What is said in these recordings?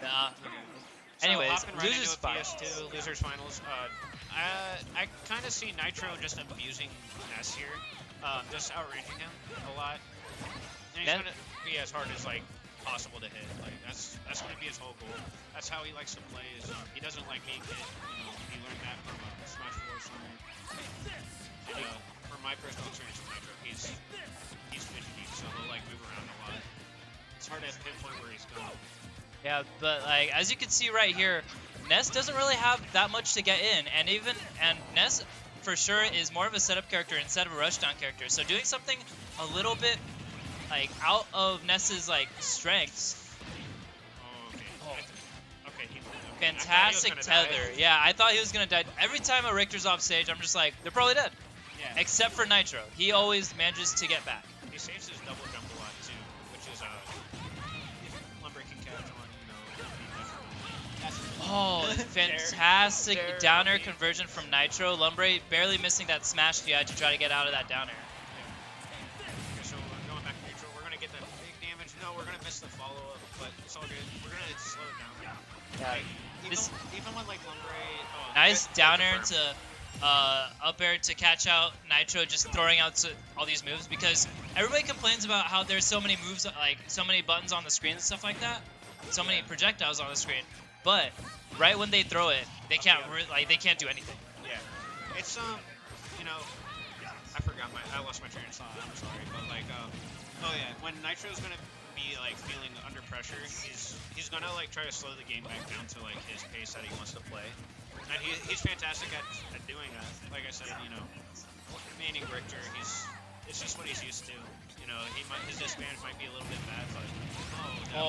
Nah. So Anyways, hopping right losers into a finals. PS2 losers finals. I kind of see Nitro just abusing Ness here, just outranging him a lot. And he's That- gonna be as hard as like possible to hit. Like that's gonna be his whole goal. That's how he likes to play. Is he doesn't like being hit. You know, he learned that from Smash 4 somewhere. And from my personal experience with Nitro, he's fidgety, so he'll like move around a lot. It's hard to pinpoint where he's going. Yeah, but like as you can see right here, Ness doesn't really have that much to get in, and Ness for sure is more of a setup character instead of a rushdown character. So doing something a little bit like out of Ness's like strengths. Oh, okay. Oh. Okay, Fantastic tether. Yeah, I thought he was gonna die. Every time a Richter's off stage, I'm just like, they're probably dead. Yeah. Except for Nitro, he always manages to get back. He saves his double jump a lot too, which is Lumbre can catch on, Oh, fantastic down air conversion from Nitro. Lumbre barely missing that smash DI to try to get out of that down air. Okay, so going back to neutral, we're gonna get that big damage. No, we're gonna miss the follow up, but it's all good. We're gonna slow it down. Yeah. Even when like Lumbre, Nice down air into up air to catch out Nitro, just throwing out all these moves, because everybody complains about how there's so many moves, like so many buttons on the screen and stuff like that, so many projectiles on the screen, but right when they throw it, they can't they can't do anything. Yeah, it's you know, I lost my train of thought. I'm sorry, but like oh yeah, when Nitro's gonna be like feeling under pressure, he's gonna like try to slow the game back down to like his pace that he wants to play. And he's fantastic at doing that. Like I said, you know, maining Richter, it's just what he's used to. You know, his disadvantage might be a little bit bad, but no.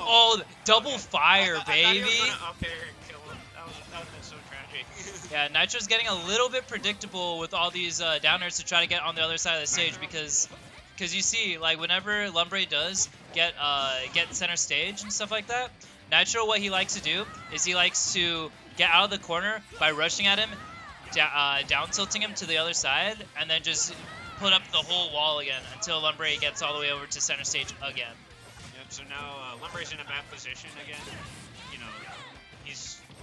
Oh, double fire, I baby. thought he was gonna up air and kill him. That would have been so tragic. Yeah, Nitro's getting a little bit predictable with all these downers to try to get on the other side of the stage, because you see, like whenever Lumbre does get center stage and stuff like that, Nitro, what he likes to do is he likes to get out of the corner by rushing at him, down tilting him to the other side, and then just put up the whole wall again until Lumbre gets all the way over to center stage again. Yep, so now Lumbre's in a bad position again. You know,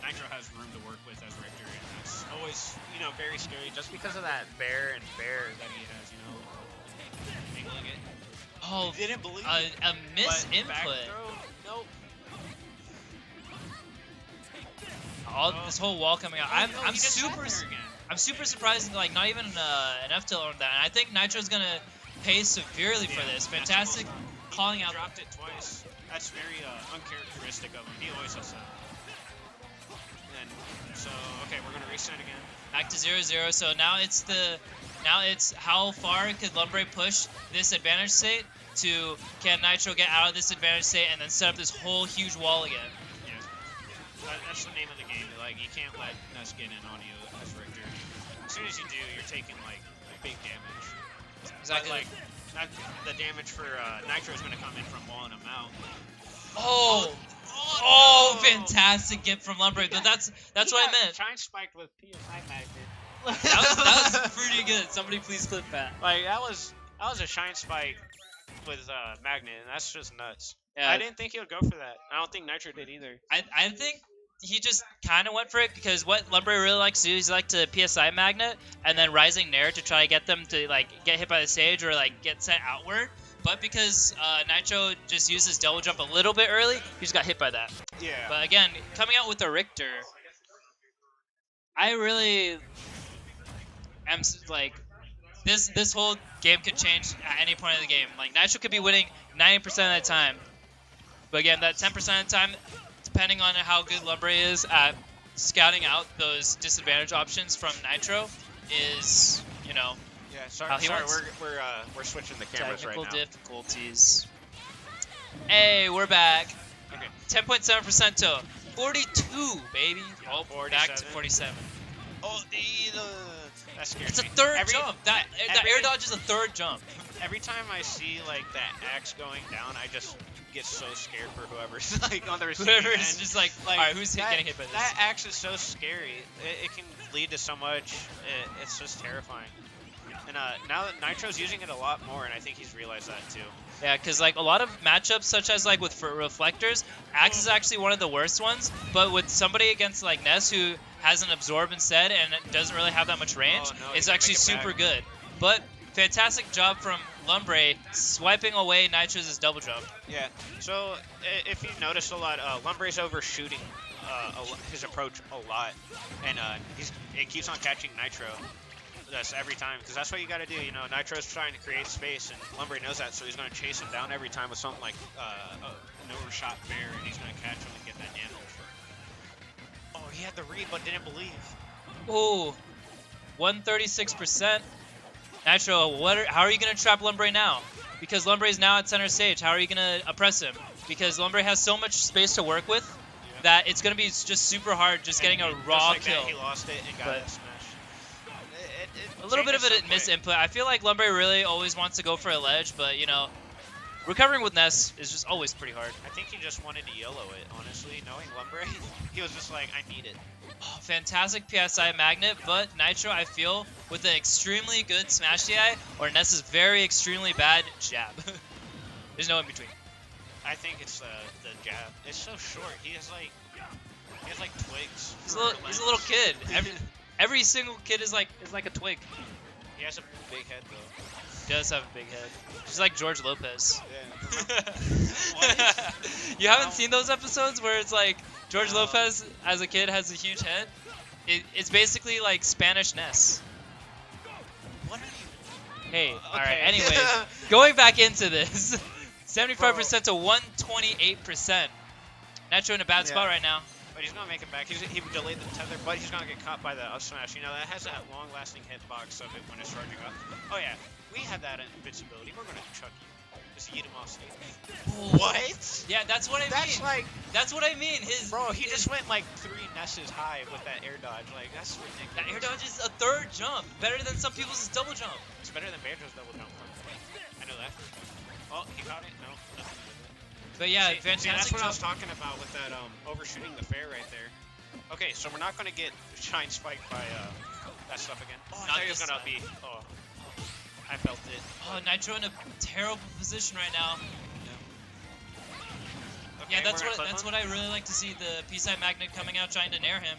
Nitro has room to work with as Richter, and that's always, you know, very scary just because of that bear that he has, you know, angling it. Oh, He didn't believe a misinput. Nope. This whole wall coming out. I'm super surprised, like not even an F tilt on that. And I think Nitro's gonna pay severely for this. Fantastic calling out. He dropped it twice. That's very uncharacteristic of him. He always does that. And so okay, we're gonna reset again. Back to 0-0. So now it's how far could Lumbre push this advantage state to can Nitro get out of this advantage state and then set up this whole huge wall again. That's the name of the game. Like, you can't let Ness get in on you as Richter. As soon as you do, you're taking like big damage. Exactly. But, like, the damage for Nitro is going to come in from walling him out. Oh, fantastic get from Lumbre. But that's what I meant. Shine spiked with PSI magnet. that was pretty good. Somebody please clip that. Like that was a shine spike with magnet, and that's just nuts. Yeah. I didn't think he would go for that. I don't think Nitro did either. I think he just kind of went for it because what Lumbre really likes to do is like to PSI magnet and then rising nair to try to get them to like get hit by the stage or like get sent outward. But because Nitro just uses double jump a little bit early, he just got hit by that. Yeah. But again, coming out with the Richter, I really am like this whole game could change at any point of the game. Like Nitro could be winning 90% of the time. But again, that 10% of the time, depending on how good Lumbre is at scouting out those disadvantage options from Nitro, is, you know, yeah, sorry, how he wants. we're switching the cameras Technical right now. difficulties. Hey, we're back. Okay. 10.7% to 42, baby. Oh, 47. back to 47. Oh, that scares It's a me. third jump. That air dodge is a third jump. Every time I see like that axe going down, I just get so scared for whoever's like on the receiving Whoever end. is just like, all right, who's getting hit by this? That axe is so scary. It can lead to so much. It's just terrifying. And now that Nitro's using it a lot more, and I think he's realized that too. Yeah, because like a lot of matchups, such as like with reflectors, Axe is actually one of the worst ones. But with somebody against like Ness who has an absorb instead and doesn't really have that much range, it's actually super good. But fantastic job from Lumbre swiping away Nitro's double jump. Yeah. So if you notice a lot, Lumbre's overshooting his approach a lot, and it keeps on catching Nitro. That's every time, because that's what you got to do. You know, Nitro's trying to create space, and Lumbre knows that, so he's going to chase him down every time with something like an overshot bear, and he's going to catch him and get that damage. Oh, he had the read, but didn't believe. Ooh, 136%. Nitro, how are you going to trap Lumbre now? Because Lumbre is now at center stage. How are you going to oppress him? Because Lumbre has so much space to work with that it's going to be just super hard just getting a raw kill. He lost it and got it smashed. A little bit of a misinput. I feel like Lumbre really always wants to go for a ledge, but you know, recovering with Ness is just always pretty hard. I think he just wanted to YOLO it, honestly. Knowing Lumbre, he was just like, I need it. Oh, fantastic PSI magnet, but Nitro, I feel, with an extremely good smash DI or Ness's very extremely bad jab. There's no in between. I think it's the jab. It's so short. He has like twigs. He's a little kid. Every single kid is like a twig. He has a big head though. He does have a big head. He's like George Lopez. Yeah. What? You haven't seen those episodes where it's like George Lopez as a kid has a huge head? It's basically like Spanish Ness. What are you? Hey, alright, anyways, going back into this. 75% to 128%. Nitro in a bad spot right now. But he's gonna make it back. He delayed the tether, but he's gonna get caught by the up smash. You know, that has that long-lasting hitbox of it when it's charging up. Oh yeah, we have that invincibility. We're gonna chuck you. Just eat him off stage. What? Yeah, that's what I mean. That's what I mean. Bro, he just went like 3 nesses high with that air dodge. Like, that's ridiculous. That air dodge is a third jump. Better than some people's double jump. It's better than Banjo's double jump. I know that. Oh, he caught it? No, nothing. But yeah, fantastic. That's what I was talking about with that overshooting the fair right there. Okay, so we're not gonna get shine spiked by that stuff again. Oh, I thought he was gonna be. Oh, I felt it. Oh, Nitro in a terrible position right now. Okay, yeah, that's what I really like to see, the PSI magnet coming out trying to nair him.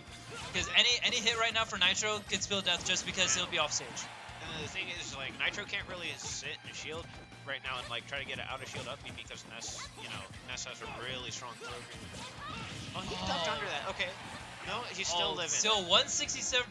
Because any hit right now for Nitro could spill death just because he'll be off stage. And the thing is, like, Nitro can't really sit and shield right now and like try to get it out of shield up me because Ness, you know, Ness has a really strong throw green. Oh, he ducked under that. Okay. No, he's still living. Still 167%.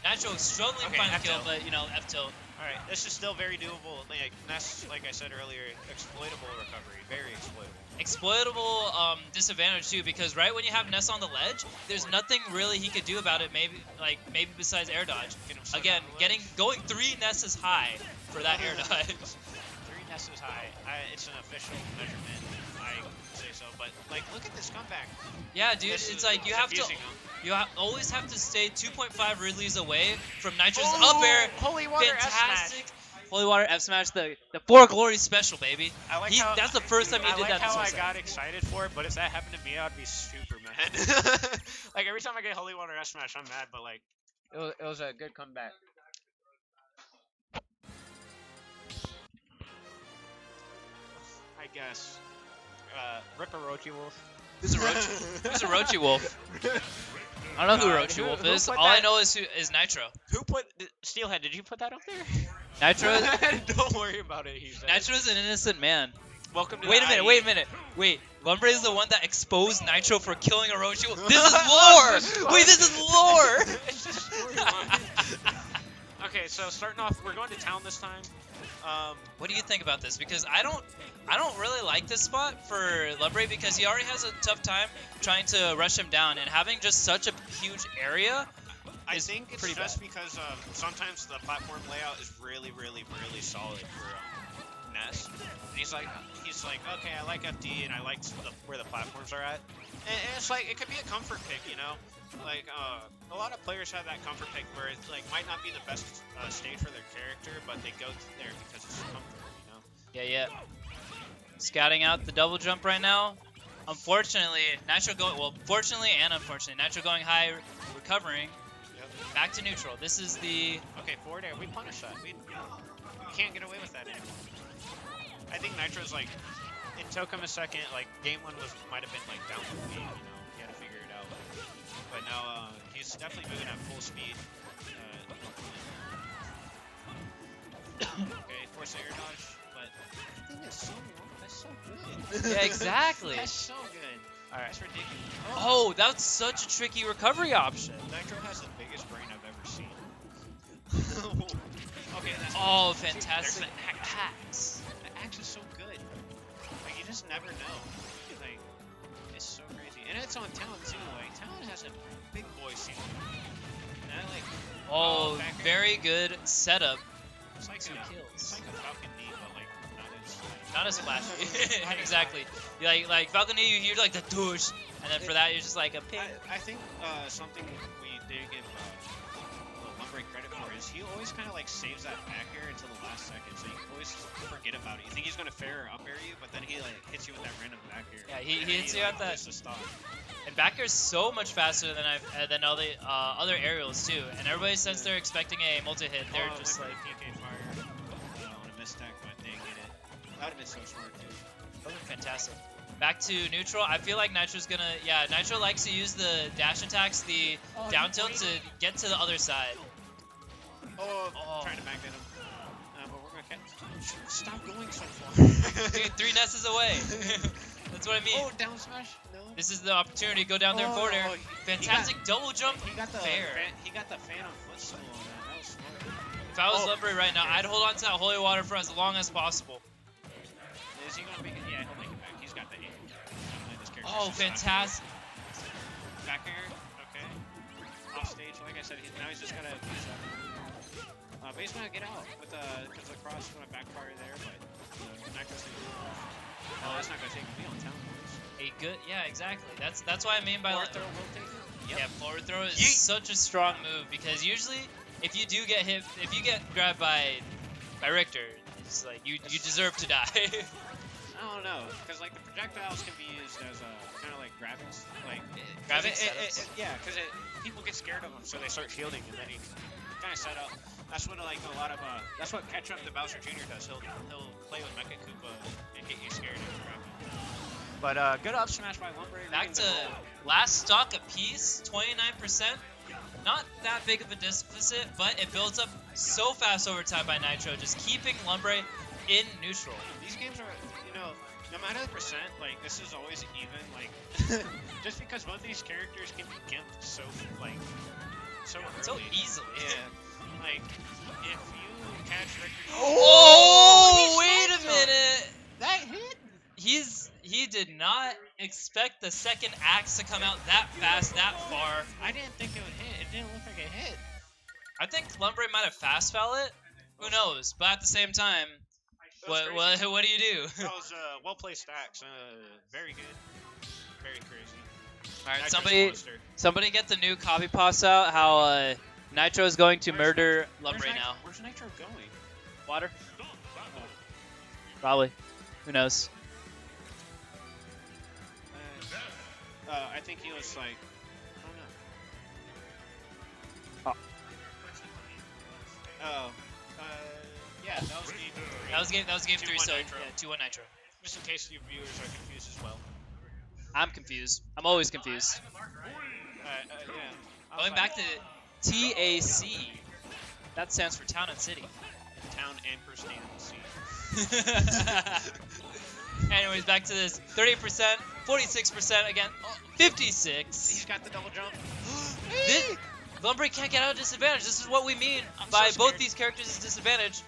Nitro struggling to find the kill, but you know, F tilt. Alright, this is still very doable. Like Ness, like I said earlier, exploitable recovery. Very exploitable. Exploitable disadvantage too, because right when you have Ness on the ledge, there's nothing really he could do about it. Maybe besides air dodge. Again, going 3 Nesses high for that air dodge. 3 Nesses high. It's an official measurement. I say so, but like, look at this comeback. Yeah, dude, it's like you have to. Always have to stay 2.5 Ridleys away from Nitro's up air. Holy water Fantastic. F smash. Holy water F smash, the 4 glory special, baby. I like that's the first time he did that. I got excited for it, but if that happened to me, I'd be super mad. Like every time I get holy water F smash, I'm mad, but like it was a good comeback. I guess. Rip a Rochi Wolf. Who's a Rochi Wolf? I don't know who Rochi Wolf is. All I know is Nitro. Who put Steelhead? Did you put that up there? Nitro. Don't worry about it. He said. Nitro's an innocent man. Welcome to. Wait a minute. Wait. Lumbre is the one that exposed Nitro for killing a Rochi Wolf. This is lore. Wait, this is lore. It's just storyline. Okay, so starting off, we're going to town this time. What do you think about this? Because I don't really like this spot for Lumbre because he already has a tough time trying to rush him down, and having just such a huge area. I think it's just because sometimes the platform layout is really solid for Ness, and he's like, okay, I like FD and I like where the platforms are at, and it's like it could be a comfort pick, you know. Like, a lot of players have that comfort pick where it like might not be the best stage for their character, but they go there because it's comfort, you know? Yeah. Scouting out the double jump right now. Unfortunately, Nitro going, well, fortunately and unfortunately, Nitro going high, recovering. Yep. Back to neutral. This is the... Okay, forward air. We punish that. We can't get away with that anymore. I think Nitro's like, it took him a second. Like game one might have been like down to speed. You know, he had to figure it out. But now he's definitely moving at full speed. Okay, force air dodge, but that thing is so long. That's so good. Yeah, exactly. That's so good. Alright. That's ridiculous. Oh, that's such a tricky recovery option. Nitro has the biggest brain I've ever seen. Okay, that's Oh, See, fantastic there's the axe. axe. The axe is so good. Like, you just never know. Like, it's so crazy. And it's on Talon too. Like, Talon has a big boy ceiling. And I like... Oh, back air. very good setup. It's like, Two it's kills. like a Falcon D, but like, Not as flashy. Not as Exactly. Like Falcon, you hear like the douche, and then for that you're just like a ping. I think something we did give Lumbre credit for is he always kind of like saves that back air until the last second, so you always forget about it. You think he's gonna fair or up air you, but then he like hits you with that random back air. Yeah, he hits you like, at that. To stop. And back air's so much faster than all the other aerials too. And everybody, since they're expecting a multi-hit, they're just like... PK fire on a misstack, but they get it. That would've been so smart too. That was fantastic. Back to neutral. I feel like Nitro's gonna... Yeah, Nitro likes to use the dash attacks, the down tilt to get to the other side. Oh, Oh. trying to back at him. But we're gonna catch. Stop going so far. Dude, 3 nesses away. That's what I mean. Oh, down smash? No. This is the opportunity to go down there and forward air. Oh, Fantastic double jump. He got the Fair. He got the phantom footstool on that. That was smart. If I was Oh. Lumbre right now, I'd hold on to that holy water for as long as possible. Is he gonna make it? Yeah, he'll make it back. He's got the aim. This character's Oh, just fantastic. Back air. Okay. Off stage. Like I said, now he's just gotta use that. But he's gonna get out with because the cross is gonna backfire there, but Nitro's gonna. Oh, that's not gonna take me on town. A good, yeah, exactly. That's what I mean by Forward like, throw will take it. Yep. yeah, forward throw is Yeet. such a strong move because usually if you do get hit, if you get grabbed by Richter, it's like you deserve to die. I don't know, because like the projectiles can be used as kind of like grabbing, like Grabbing setups. yeah, because people get scared of them, so they start shielding, and then he kind of set up. That's what like a lot of that's what catch up the Bowser Jr. does. He'll play with Mecha Koopa and get you scared and grab you. But good up smash by Lumbre. Back to last stock apiece, 29%. Not that big of a deficit, but it builds up so fast over time by Nitro, just keeping Lumbre in neutral. These games are, no matter the percent, like this is always even. Like just because both these characters can be gimped so early. So easily. Yeah. Like if you catch Richter. Oh, wait a minute. That hit. He did not expect the second axe to come out that fast, that far. I didn't think it would hit. It didn't look like it hit. I think Lumbre might have fast fell it. Who knows? But at the same time, what do you do? That was well placed stacks. Very good. Very crazy. All right, Nitro's somebody get the new copy pass out. How Nitro is going to murder Lumbre now. Where's Nitro going? Water? Probably. Who knows? I think he was like, I don't know. Oh. Yeah, that was game 3. That was game 3. 2-1 So Nitro. yeah, 2-1 Nitro. Just in case your viewers are confused as well. I'm confused. I'm always confused. Yeah. Going back to TAC. That stands for Town and City. Town and Pristine Sea. Anyways, back to this. 30%, 46% again, 56. He's got the double jump. This, Lumbre can't get out of disadvantage. This is what we mean I'm by so both scared. these characters' disadvantage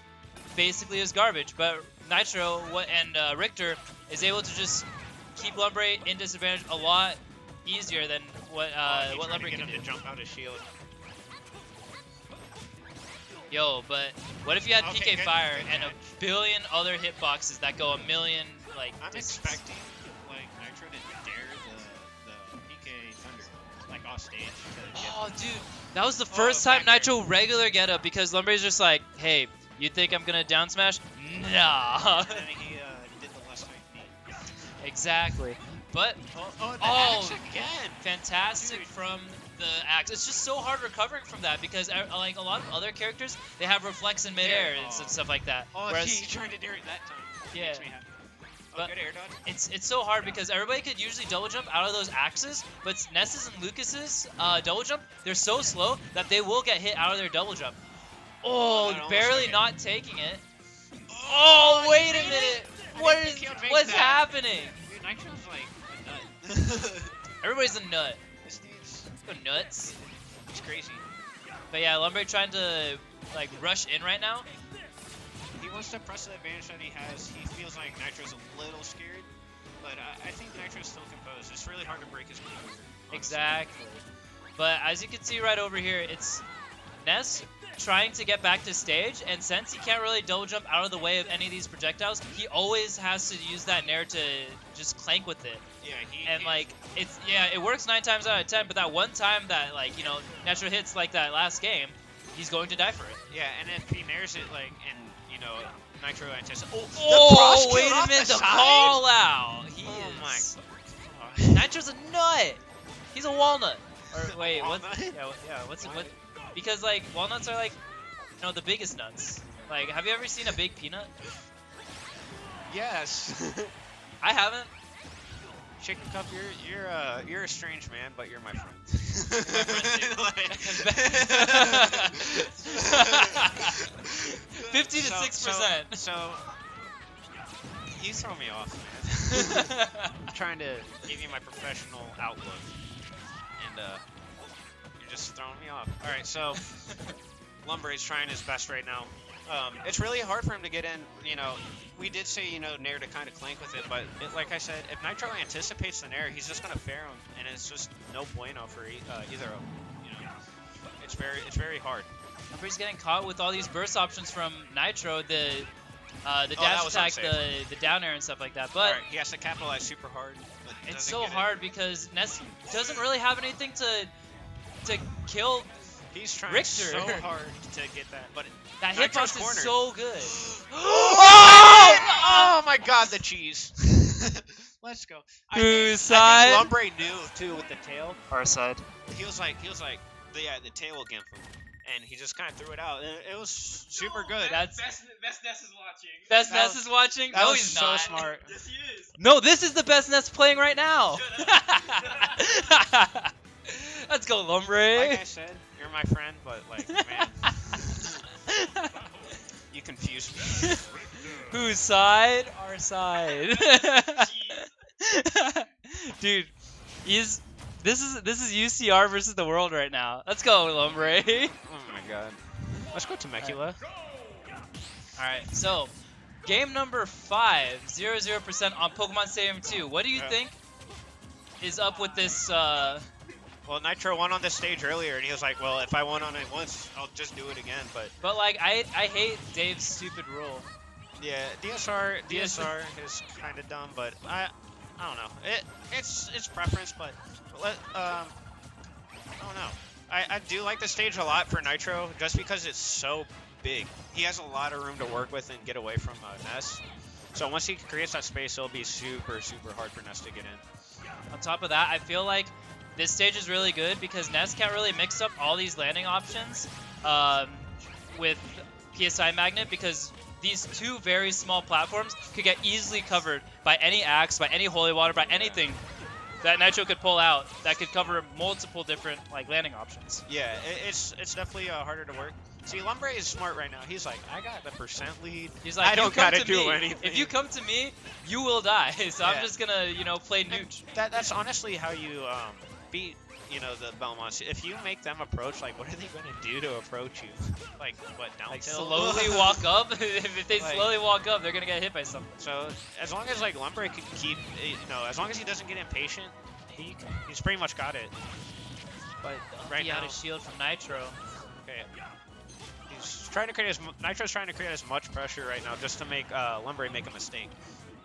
basically is garbage. But Nitro and Richter is able to just keep Lumbre in disadvantage a lot easier than what Lumbre get can him do. to jump out his shield. Yo, but what if you had Okay, PK good- Fire good and catch. a billion other hitboxes that go a million like I'm distance? expecting like Nitro to dare the PK Thunder like off stage. To get Oh, dude, that was the first time back air. Nitro regular get up because Lumbre's just like, hey, you think I'm gonna down smash? Nah. And then he did the left side beat. Exactly. But The Oh, axe again. fantastic Dude. from the axe. It's just so hard recovering from that because like a lot of other characters, they have reflex in midair and stuff like that. Oh, Whereas, he tried to dare it that time. yeah. Makes me happy. Oh, But good air dodge. it's so hard because everybody could usually double jump out of those axes, but Ness's and Lucas's double jump, they're so slow that they will get hit out of their double jump. Oh, that almost barely took it. not taking it. Oh, wait a minute. I didn't think he would make What's that. happening? Dude, Nitro's like a nut. Everybody's a nut. This dude's Go nuts. he's crazy. But yeah, Lumbre trying to like rush in right now. He wants to press the advantage that he has. He feels like Nitro's a little scared, but I think Nitro's still composed. It's really hard to break his composure. honestly. Exactly. But as you can see right over here, it's Ness trying to get back to stage, and since he can't really double jump out of the way of any of these projectiles, he always has to use that nair to just clank with it. Yeah, And like it works 9 times out of 10, but that one time that like, you know, Nitro hits like that last game, he's going to die for it. Yeah, and if he nairs it like and you know Nitro anticipates. Oh, wait a minute, the call out. He Oh is. my god. Nitro's a nut. He's a walnut. Or wait, what? Walnut? Yeah, what's it? Why? What? Because like walnuts are like, you know, the biggest nuts. Like, have you ever seen a big peanut? Yes. I haven't. Chicken Cup, you're a strange man, but you're my friend. My 50 to 6%. So you throw me off, man. I'm trying to give you my professional outlook, and you're just throwing me off. All right, so Lumbre is trying his best right now. It's really hard for him to get in. You know, we did say, you know, nair to kind of clank with it, but like I said, if Nitro anticipates the nair, he's just gonna fair him, and it's just no bueno for either of them. You know, it's very hard. Lumbre's getting caught with all these burst options from Nitro, the that dash was attack, unsafe. the down air and stuff like that. But All right, he has to capitalize super hard. But it's doesn't so get it. hard because Ness doesn't really have anything to kill. He's trying Richter. so hard to get that, but That Nitro's hitbox cornered. is so good. Oh my god, the cheese. Let's go. I Whose think side? Lumbre knew too with the tail. Our side. He was like, the tail will gimp him, and he just kind of threw it out. It was super good. That's Best Ness is watching. best that Ness was- is watching. that No, was he's so not. smart. Yes, he is. No, this is the best Ness playing right now. Let's go, Lumbre. Like I said, you're my friend, but like, man, you confused me. Whose side? Our side. Dude, this is UCR versus the world right now. Let's go, Lumbre. Oh my god. Let's go to Temecula. Alright, so game number 5, 0% on Pokemon Stadium 2. What do you think is up with this Well, Nitro won on this stage earlier, and he was like, well, if I won on it once, I'll just do it again. But like I hate Dave's stupid rule. yeah, DSR is kind of dumb, but I don't know. It's preference, but I don't know. I do like the stage a lot for Nitro, just because it's so big. He has a lot of room to work with and get away from Ness. So once he creates that space, it'll be super hard for Ness to get in. On top of that, I feel like this stage is really good because Ness can't really mix up all these landing options with PSI Magnet, because these two very small platforms could get easily covered by any axe, by any holy water, by anything that Nitro could pull out that could cover multiple different like landing options. Yeah, it's definitely harder to work. See, Lumbre is smart right now. He's like, I got the % lead. He's like, I don't you come gotta to do me. anything. If you come to me, you will die. So I'm Yeah. just gonna, play nooch. That's honestly how you beat, the Belmonts. If you make them approach, like, what are they gonna do to approach you? Like, what, down Like tilt? slowly walk up. If they Like- slowly walk up, they're gonna get hit by something. So as long as like Lumbre can keep, as long as he doesn't get impatient, he's pretty much got it. But right He now, out of shield from Nitro. okay, he's trying to create Nitro's trying to create as much pressure right now just to make Lumbre make a mistake.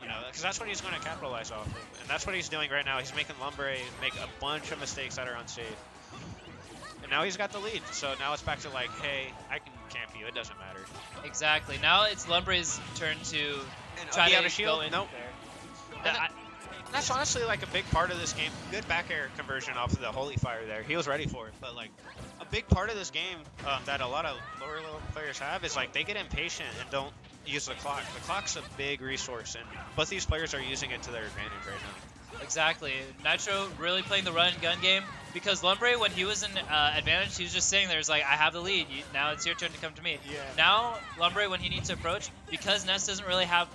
Because that's what he's going to capitalize off of, and that's what he's doing right now. He's making Lumbre make a bunch of mistakes that are unsafe. And now he's got the lead, so now it's back to like, hey, I can camp you, it doesn't matter. Exactly. Now it's Lumbre's turn to And try he to out of shield? go in Nope. there. That's honestly like a big part of this game. Good back air conversion off of the Holy Fire there. He was ready for it, but like a big part of this game that a lot of lower level players have is like they get impatient and don't use the clock. The clock's a big resource, and both these players are using it to their advantage right now. Exactly. Nitro really playing the run and gun game because Lumbre, when he was in advantage, he was just sitting there. It's like, I have the lead. Now it's your turn to come to me. Yeah. Now, Lumbre, when he needs to approach, because Ness doesn't really have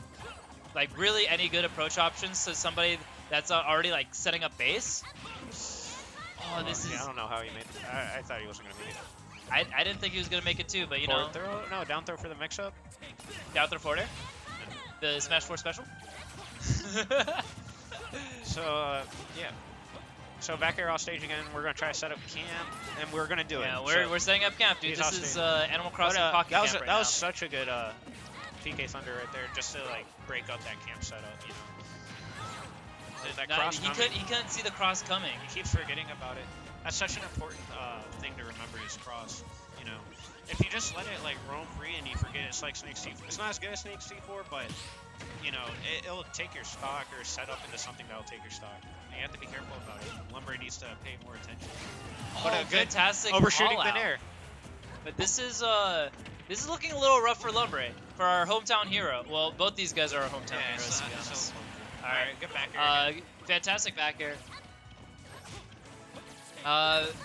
like really any good approach options to somebody that's already like setting up base. Oh, this is. I don't know how he made it. I thought he wasn't gonna make it. I didn't think he was gonna make it too, but you Forward know. throw? No, down throw for the mix-up. Down throw forward air. The Smash 4 special. So, yeah. So back air off stage again. We're gonna try to set up camp, and we're gonna do it. Yeah, So we're setting up camp, dude. he's This off is stage. Animal Crossing Pocket that was Camp right that was now. such a good PK Thunder right there, just to like break up that camp setup. You know. That No, cross coming. he couldn't see the cross coming. He keeps forgetting about it. That's such an important thing to remember is cross. You know, if you just let it like roam free and you forget, it's like Snake C4. It's not as good as Snake C4, but you know, it'll take your stock or set up into something that'll take your stock. And you have to be careful about it. Lumbre needs to pay more attention. But a fantastic overshooting call the out. nair. But this is looking a little rough for Lumbre, for our hometown hero. Well, both these guys are our hometown Yeah, heroes, it's to be not honest. so. All right. Good back air. Fantastic back air.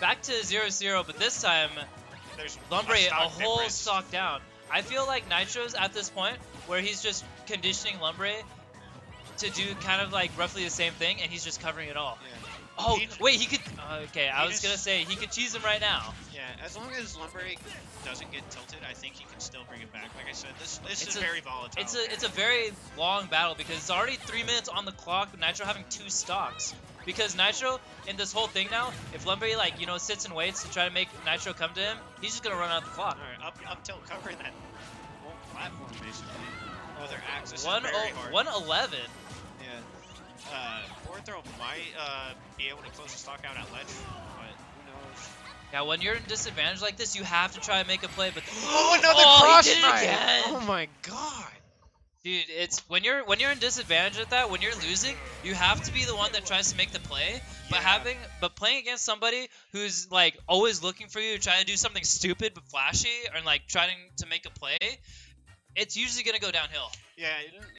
Back to 0-0, but this time There's Lumbre a stock whole difference. stock down. I feel like Nitro's at this point where he's just conditioning Lumbre to do kind of like roughly the same thing, and he's just covering it all. Yeah. Oh, He- wait, he could. Okay, I he was just- gonna say he could cheese him right now. Yeah, as long as Lumbre doesn't get tilted, I think he can still bring it back. Like I said, this It's is a- very volatile. It's a very long battle because it's already 3 minutes on the clock. With Nitro having 2 stocks. Because Nitro in this whole thing now, if Lumbre like sits and waits to try to make Nitro come to him, he's just gonna run out the clock. All right, up tilt covering that whole platform basically. Oh, their axis is 1-11. very hard. Yeah. Forward throw might be able to close the stock out at ledge, but who knows? Yeah, when you're in disadvantage like this, you have to try and make a play. But Oh, another he cross did it strike! again! Oh my god! Dude, it's when you're in disadvantage at that, when you're losing, you have to be the one that tries to make the play. Yeah. But playing against somebody who's like always looking for you to try to do something stupid but flashy, and like trying to make a play, it's usually gonna go downhill. Yeah,